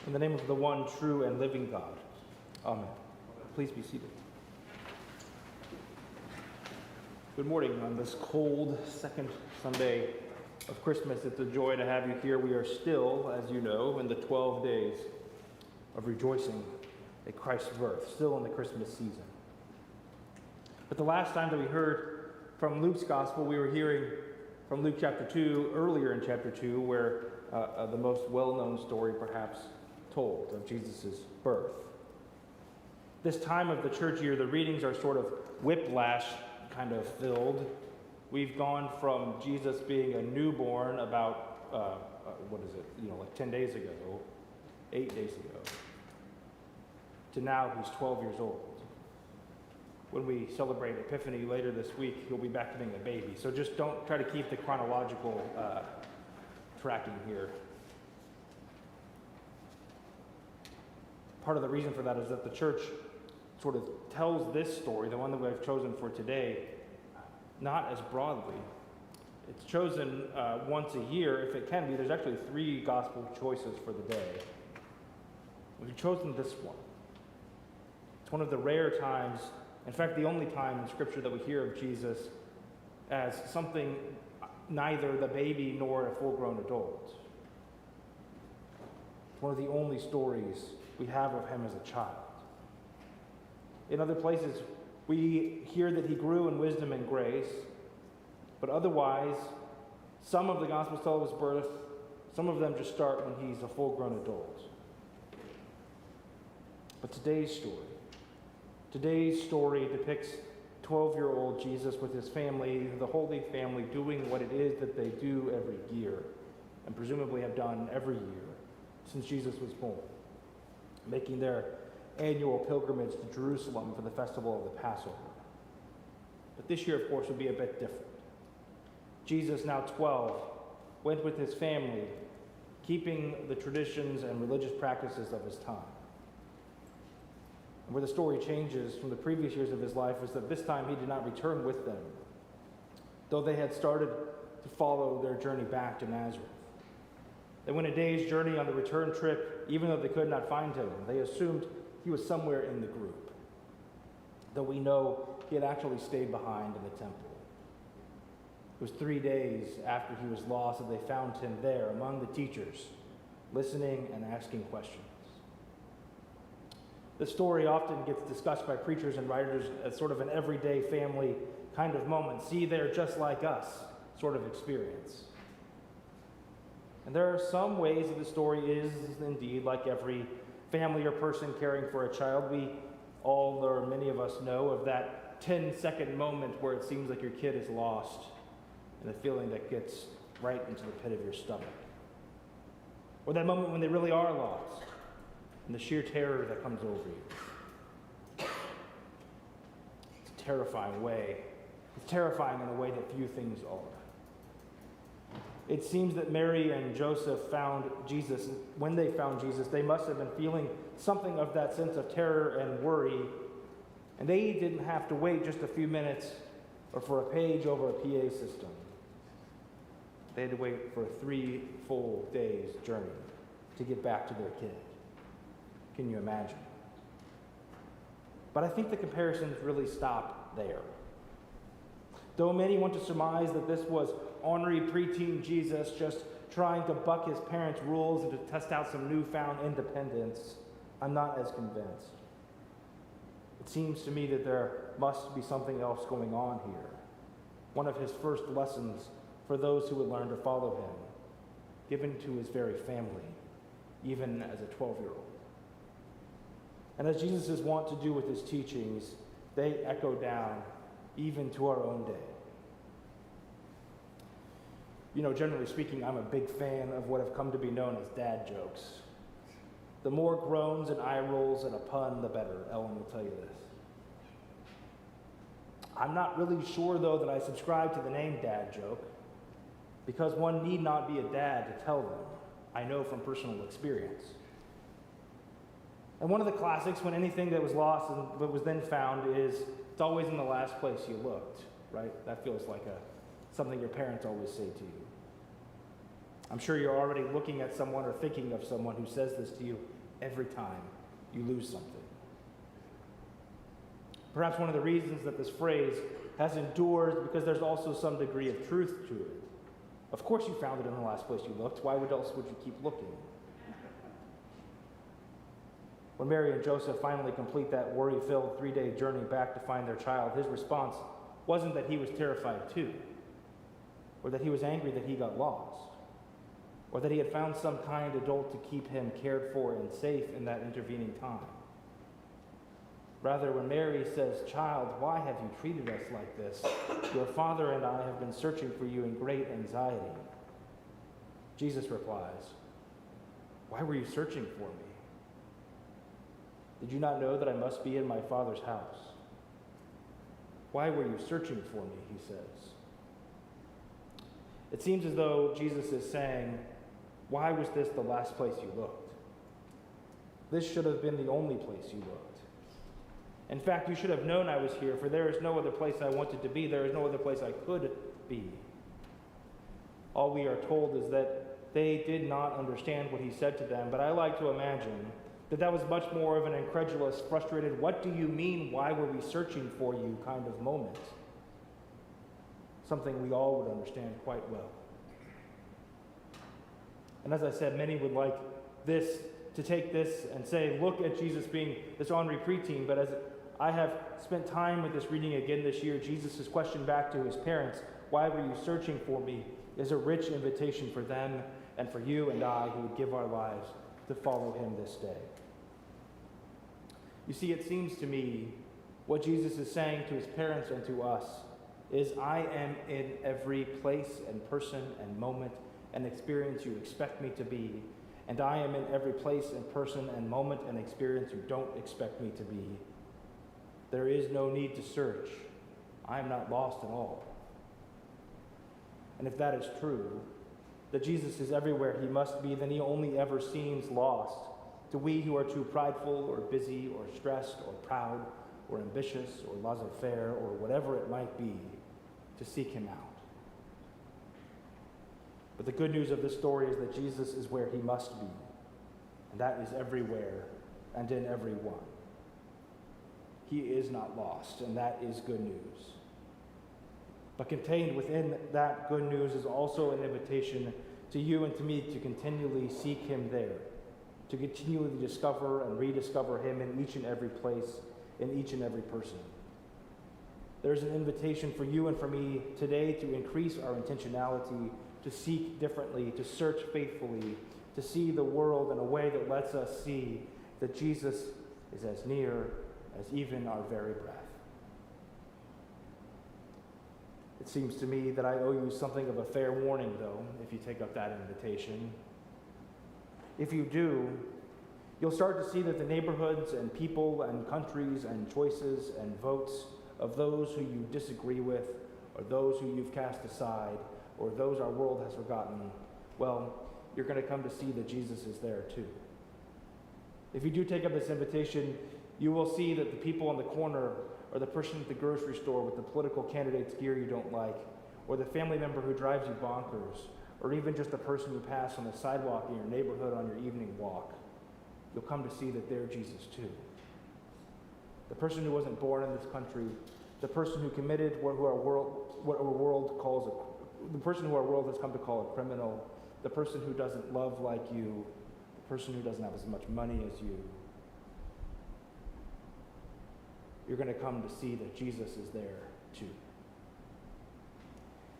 In the name of the one true and living God. Amen. Please be seated. Good morning on this cold second Sunday of Christmas. It's a joy to have you here. We are still, as you know, in the 12 days of rejoicing at Christ's birth, still in the Christmas season. But the last time that we heard from Luke's gospel, we were hearing from Luke chapter 2, earlier in chapter 2, where the most well-known story perhaps told of Jesus' birth. This time of the church year, the readings are sort of whiplash kind of filled. We've gone from Jesus being a newborn about, 10 days ago, 8 days ago, to now he's 12 years old. When we celebrate Epiphany later this week, he'll be back to being a baby. So just don't try to keep the chronological tracking here. Part of the reason for that is that the church sort of tells this story, the one that we've chosen for today, not as broadly. It's chosen once a year, if it can be. There's actually 3 gospel choices for the day. We've chosen this one. It's one of the rare times, in fact, the only time in Scripture that we hear of Jesus as something neither the baby nor a full-grown adult. It's one of the only stories we have of him as a child. In other places, we hear that he grew in wisdom and grace, but otherwise, some of the Gospels tell of his birth, some of them just start when he's a full-grown adult. But today's story depicts 12-year-old Jesus with his family, the Holy Family, doing what it is that they do every year, and presumably have done every year since Jesus was born, making their annual pilgrimage to Jerusalem for the festival of the Passover. But this year, of course, would be a bit different. Jesus, now 12, went with his family, keeping the traditions and religious practices of his time. And where the story changes from the previous years of his life is that this time he did not return with them, though they had started to follow their journey back to Nazareth. They went a day's journey on the return trip, even though they could not find him. They assumed he was somewhere in the group, though we know he had actually stayed behind in the temple. It was 3 days after he was lost that they found him there among the teachers, listening and asking questions. The story often gets discussed by preachers and writers as sort of an everyday family kind of moment. See, they're just like us sort of experience. And there are some ways that the story is indeed like every family or person caring for a child. We all, or many of us, know of that 10-second moment where it seems like your kid is lost and the feeling that gets right into the pit of your stomach. Or that moment when they really are lost and the sheer terror that comes over you. It's a terrifying way. It's terrifying in a way that few things are. It seems that Mary and Joseph found Jesus. When they found Jesus, they must have been feeling something of that sense of terror and worry. And they didn't have to wait just a few minutes or for a page over a PA system. They had to wait for 3 full days' journey to get back to their kid. Can you imagine? But I think the comparisons really stop there. Though many want to surmise that this was ornery preteen Jesus just trying to buck his parents' rules and to test out some newfound independence, I'm not as convinced. It seems to me that there must be something else going on here. One of his first lessons for those who would learn to follow him, given to his very family, even as a 12-year-old. And as Jesus is wont to do with his teachings, they echo down even to our own day. You know, generally speaking, I'm a big fan of what have come to be known as dad jokes. The more groans and eye rolls and a pun, the better. Ellen will tell you this. I'm not really sure, though, that I subscribe to the name dad joke, because one need not be a dad to tell them. I know from personal experience. And one of the classics, when anything that was lost and but was then found, is it's always in the last place you looked, right? That feels like something your parents always say to you. I'm sure you're already looking at someone or thinking of someone who says this to you every time you lose something. Perhaps one of the reasons that this phrase has endured is because there's also some degree of truth to it. Of course you found it in the last place you looked. Why else would you keep looking? When Mary and Joseph finally complete that worry-filled 3-day journey back to find their child, his response wasn't that he was terrified too, or that he was angry that he got lost, or that he had found some kind adult to keep him cared for and safe in that intervening time. Rather, when Mary says, "Child, why have you treated us like this? Your father and I have been searching for you in great anxiety," Jesus replies, "Why were you searching for me? Did you not know that I must be in my Father's house? Why were you searching for me?" he says. It seems as though Jesus is saying, why was this the last place you looked? This should have been the only place you looked. In fact, you should have known I was here, for there is no other place I wanted to be. There is no other place I could be. All we are told is that they did not understand what he said to them, but I like to imagine that was much more of an incredulous, frustrated, "What do you mean, why were we searching for you?" kind of moment. Something we all would understand quite well. And as I said, many would like this to take this and say, look at Jesus being this ornery preteen, but as I have spent time with this reading again this year, Jesus' question back to his parents, "Why were you searching for me?" is a rich invitation for them and for you and I who would give our lives to follow him this day. You see, it seems to me what Jesus is saying to his parents and to us is, I am in every place and person and moment and experience you expect me to be, and I am in every place and person and moment and experience you don't expect me to be. There is no need to search. I am not lost at all. And if that is true, that Jesus is everywhere he must be, then he only ever seems lost to we who are too prideful or busy or stressed or proud or ambitious or laissez-faire or whatever it might be to seek him out. But the good news of this story is that Jesus is where he must be, and that is everywhere and in everyone. He is not lost, and that is good news. But contained within that good news is also an invitation to you and to me to continually seek him there, to continually discover and rediscover him in each and every place, in each and every person. There's an invitation for you and for me today to increase our intentionality, to seek differently, to search faithfully, to see the world in a way that lets us see that Jesus is as near as even our very breath. It seems to me that I owe you something of a fair warning, though, if you take up that invitation. If you do, you'll start to see that the neighborhoods and people and countries and choices and votes of those who you disagree with, or those who you've cast aside, or those our world has forgotten, well, you're going to come to see that Jesus is there too. If you do take up this invitation, you will see that the people on the corner, or the person at the grocery store with the political candidate's gear you don't like, or the family member who drives you bonkers, or even just the person you pass on the sidewalk in your neighborhood on your evening walk, you'll come to see that they're Jesus too. The person who wasn't born in this country, the person who committed what our world has come to call a criminal, the person who doesn't love like you, the person who doesn't have as much money as you. You're going to come to see that Jesus is there too.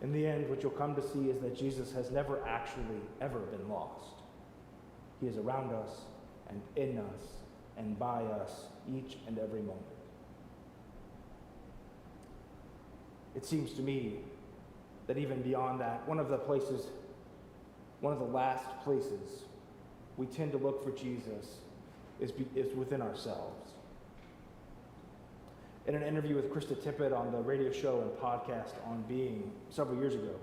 In the end, what you'll come to see is that Jesus has never actually ever been lost. He is around us and in us and by us each and every moment. It seems to me that even beyond that, one of the last places we tend to look for Jesus is within ourselves. In an interview with Krista Tippett on the radio show and podcast On Being several years ago,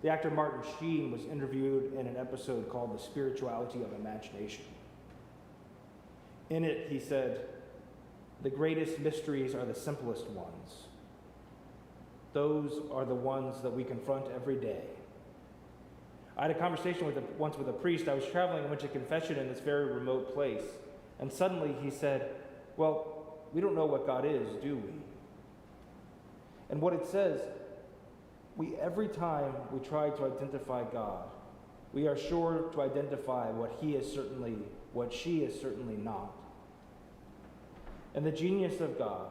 the actor Martin Sheen was interviewed in an episode called The Spirituality of Imagination. In it, he said, "The greatest mysteries are the simplest ones. Those are the ones that we confront every day. I had a conversation once with a priest. I was traveling and went to confession in this very remote place. And suddenly he said, well, we don't know what God is, do we? And what it says, every time we try to identify God, we are sure to identify what she is certainly not. And the genius of God,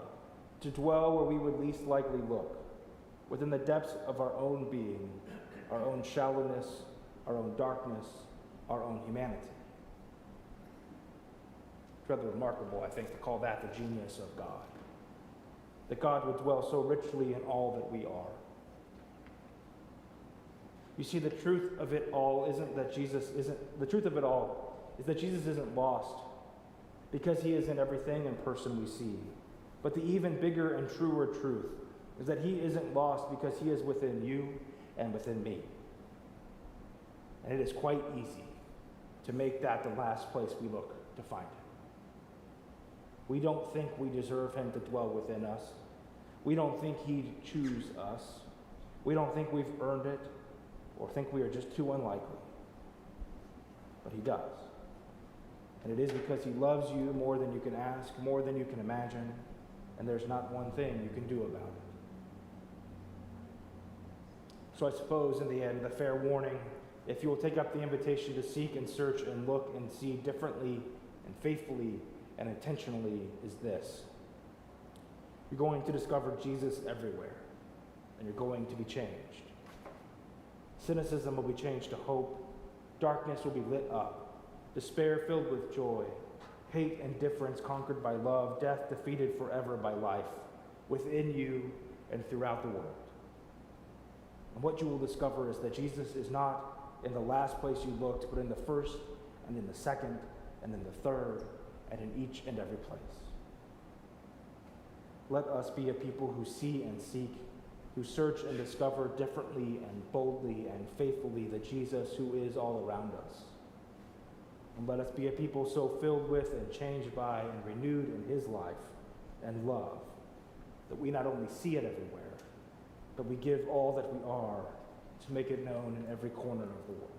to dwell where we would least likely look, within the depths of our own being, our own shallowness, our own darkness, our own humanity. It's rather remarkable, I think, to call that the genius of God. That God would dwell so richly in all that we are. You see, the truth of it all is that Jesus isn't lost because he is in everything and person we see. But the even bigger and truer truth is that he isn't lost because he is within you and within me. And it is quite easy to make that the last place we look to find him. We don't think we deserve him to dwell within us. We don't think he'd choose us. We don't think we've earned it or think we are just too unlikely. But he does. And it is because he loves you more than you can ask, more than you can imagine, and there's not one thing you can do about it. So I suppose in the end, the fair warning, if you will take up the invitation to seek and search and look and see differently and faithfully and intentionally, is this. You're going to discover Jesus everywhere, and you're going to be changed. Cynicism will be changed to hope. Darkness will be lit up. Despair filled with joy. Hate and indifference conquered by love. Death defeated forever by life, within you and throughout the world. And what you will discover is that Jesus is not in the last place you looked, but in the first, and in the second, and in the third, and in each and every place. Let us be a people who see and seek, who search and discover differently and boldly and faithfully the Jesus who is all around us. And let us be a people so filled with and changed by and renewed in his life and love that we not only see it everywhere, but we give all that we are to make it known in every corner of the world.